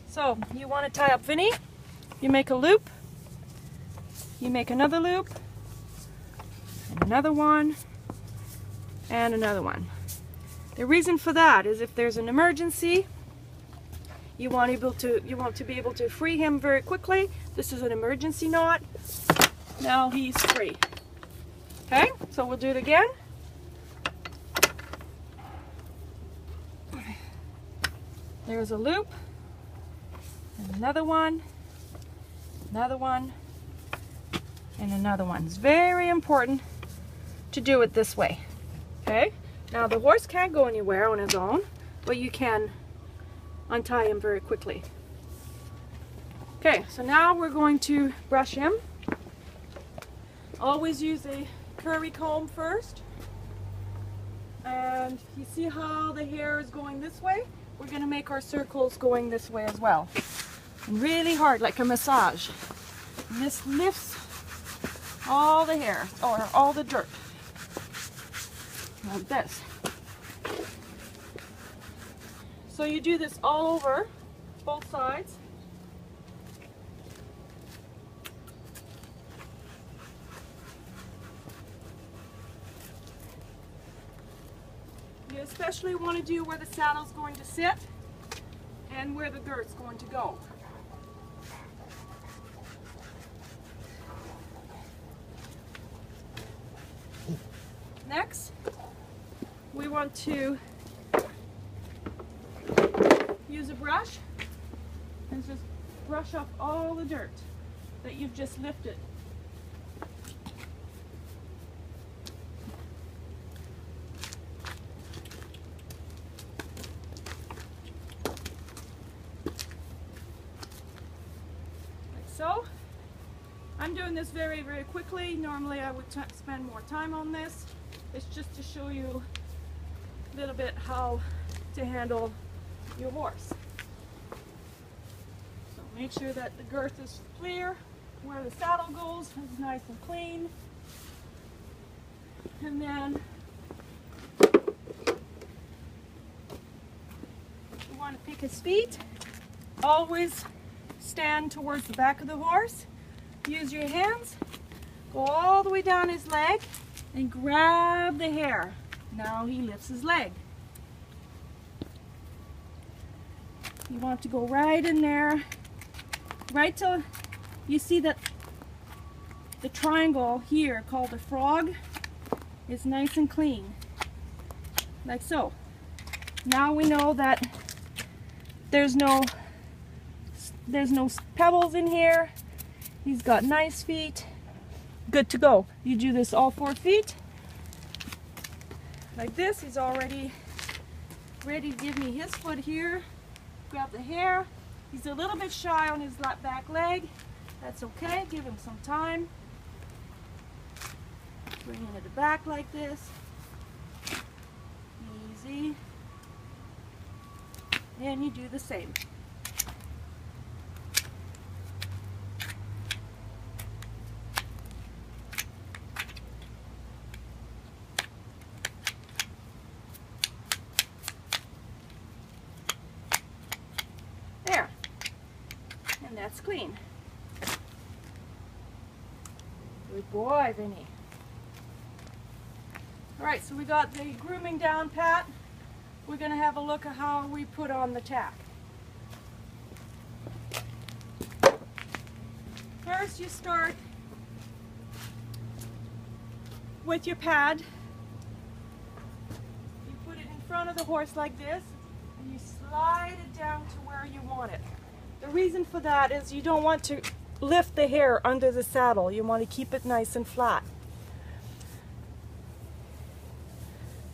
So you want to tie up Vinny, you make a loop, you make another loop, and another one, and another one. The reason for that is if there's an emergency, you want to be able to free him very quickly. This is an emergency knot. Now he's free. Okay, so we'll do it again. There's a loop. And another one, and another one. It's very important to do it this way. Okay? Now the horse can't go anywhere on his own, but you can untie him very quickly. Okay, so now we're going to brush him. Always use a curry comb first. And you see how the hair is going this way? We're going to make our circles going this way as well. And really hard, like a massage. And this lifts all the hair, or all the dirt. Like this. So you do this all over, both sides. You especially want to do where the saddle's going to sit and where the dirt's going to go. Next, we want to use a brush and just brush off all the dirt that you've just lifted. Like so. I'm doing this very, very quickly. Normally I would spend more time on this. It's just to show you a little bit how to handle your horse. So make sure that the girth is clear, where the saddle goes is nice and clean. And then you want to pick his feet. Always stand towards the back of the horse. Use your hands, go all the way down his leg and grab the hair. Now he lifts his leg. You want to go right in there, right till you see that the triangle here called a frog is nice and clean, like so. Now we know that there's no pebbles in here. He's got nice feet. Good to go. You do this all 4 feet. Like this. He's already ready to give me his foot here. Grab the hair. He's a little bit shy on his back leg. That's okay. Give him some time. Bring him to the back like this. Easy. And you do the same. clean. Good boy, Vinny. Alright, so we got the grooming down pat. We're going to have a look at how we put on the tack. First you start with your pad. You put it in front of the horse like this and you slide it down to where you want it. The reason for that is you don't want to lift the hair under the saddle. You want to keep it nice and flat.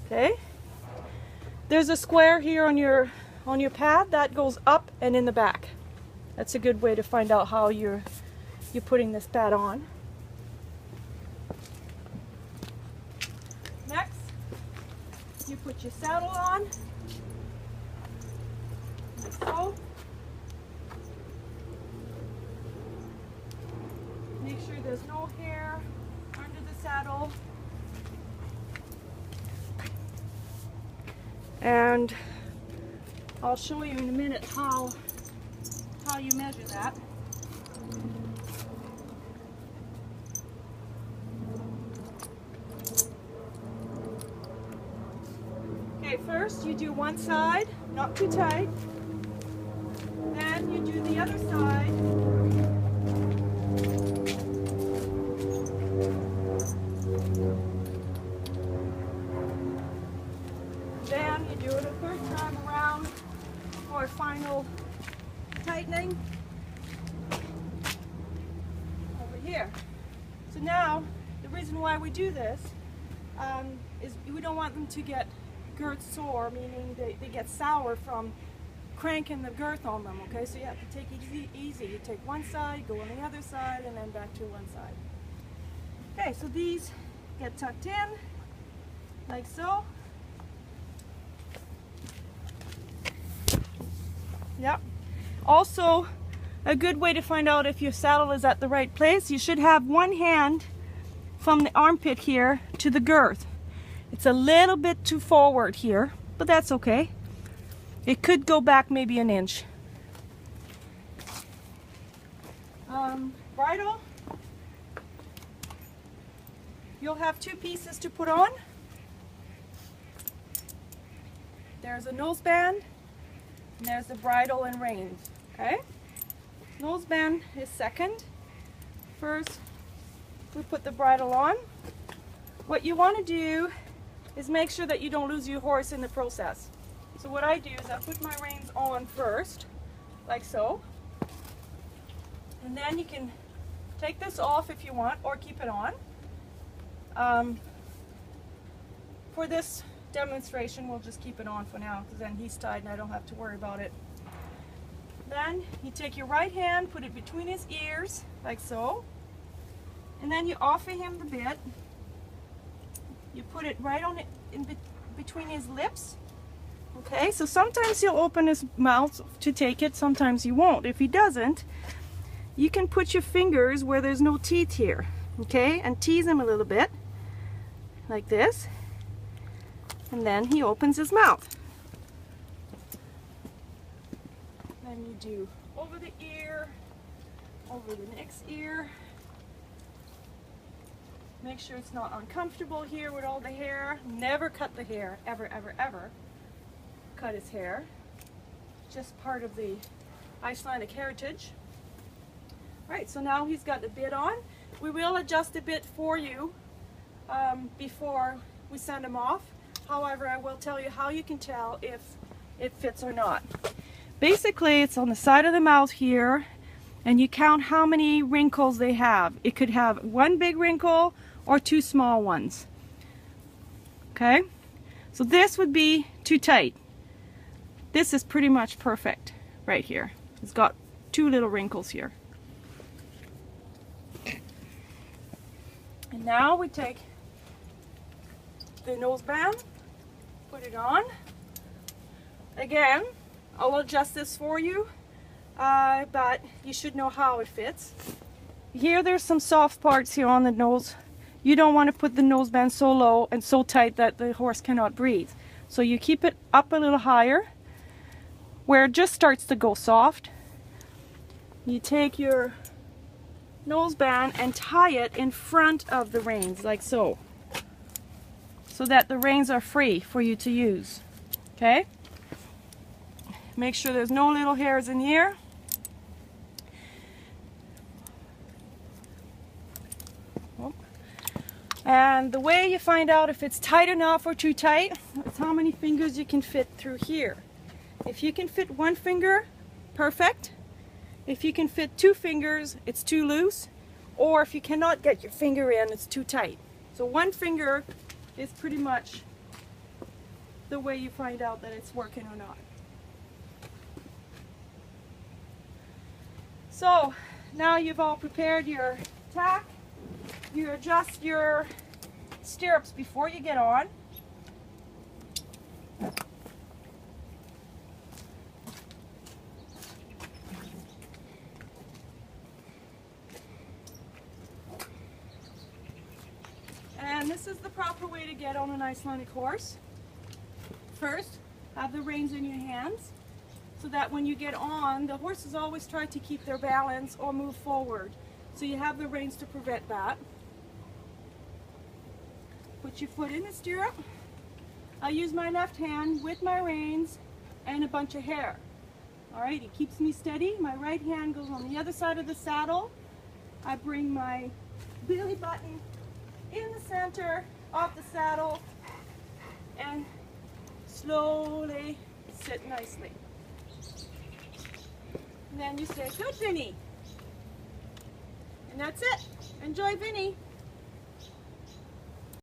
Okay? There's a square here on your pad that goes up and in the back. That's a good way to find out how you're putting this pad on. Next, you put your saddle on, like so. Make sure there's no hair under the saddle. And I'll show you in a minute how you measure that. Okay, first you do one side, not too tight. Then you do the other side. Then you do it a third time around for a final tightening over here. So now, the reason why we do this is we don't want them to get girth sore, meaning they get sour from cranking the girth on them, okay? So you have to take it easy. You take one side, go on the other side, and then back to one side. Okay, so these get tucked in, like so. Yep. Also, a good way to find out if your saddle is at the right place, you should have one hand from the armpit here to the girth. It's a little bit too forward here, but that's okay. It could go back maybe an inch. Bridle. You'll have two pieces to put on. There's a noseband. And there's the bridle and reins, okay? Noseband is second. First, we put the bridle on. What you want to do is make sure that you don't lose your horse in the process. So what I do is I put my reins on first, like so. And then you can take this off if you want, or keep it on. For this demonstration, we'll just keep it on for now, because then he's tied and I don't have to worry about it. Then you take your right hand, put it between his ears, like so, and then you offer him the bit. You put it right on it between his lips. Okay, so sometimes he'll open his mouth to take it, sometimes he won't. If he doesn't, you can put your fingers where there's no teeth here, okay, and tease him a little bit, like this. And then he opens his mouth. Then you do over the ear, over the next ear. Make sure it's not uncomfortable here with all the hair. Never cut the hair, ever, ever, ever. Cut his hair. Just part of the Icelandic heritage. Alright, so now he's got the bit on. We will adjust the bit for you before we send him off. However, I will tell you how you can tell if it fits or not. Basically, it's on the side of the mouth here, and you count how many wrinkles they have. It could have one big wrinkle or two small ones. Okay? So this would be too tight. This is pretty much perfect right here. It's got two little wrinkles here. And now we take the noseband, put it on. Again, I'll adjust this for you, but you should know how it fits. Here there's some soft parts here on the nose. You don't want to put the noseband so low and so tight that the horse cannot breathe. So you keep it up a little higher, where it just starts to go soft. you take your nose band and tie it in front of the reins, like so. So that the reins are free for you to use. Okay? Make sure there's no little hairs in the ear. And the way you find out if it's tight enough or too tight is how many fingers you can fit through here. If you can fit one finger, perfect. If you can fit two fingers, it's too loose. Or if you cannot get your finger in, it's too tight. So one finger is pretty much the way you find out that it's working or not. So now you've all prepared your tack. You adjust your stirrups before you get on. And this is the proper way to get on an Icelandic horse. First, have the reins in your hands so that when you get on, the horses always try to keep their balance or move forward. So you have the reins to prevent that. Put your foot in the stirrup. I use my left hand with my reins and a bunch of hair. Alright, it keeps me steady. My right hand goes on the other side of the saddle. I bring my belly button in the center of the saddle and slowly sit nicely. And then you say, "Good, Vinny." And that's it. Enjoy, Vinny.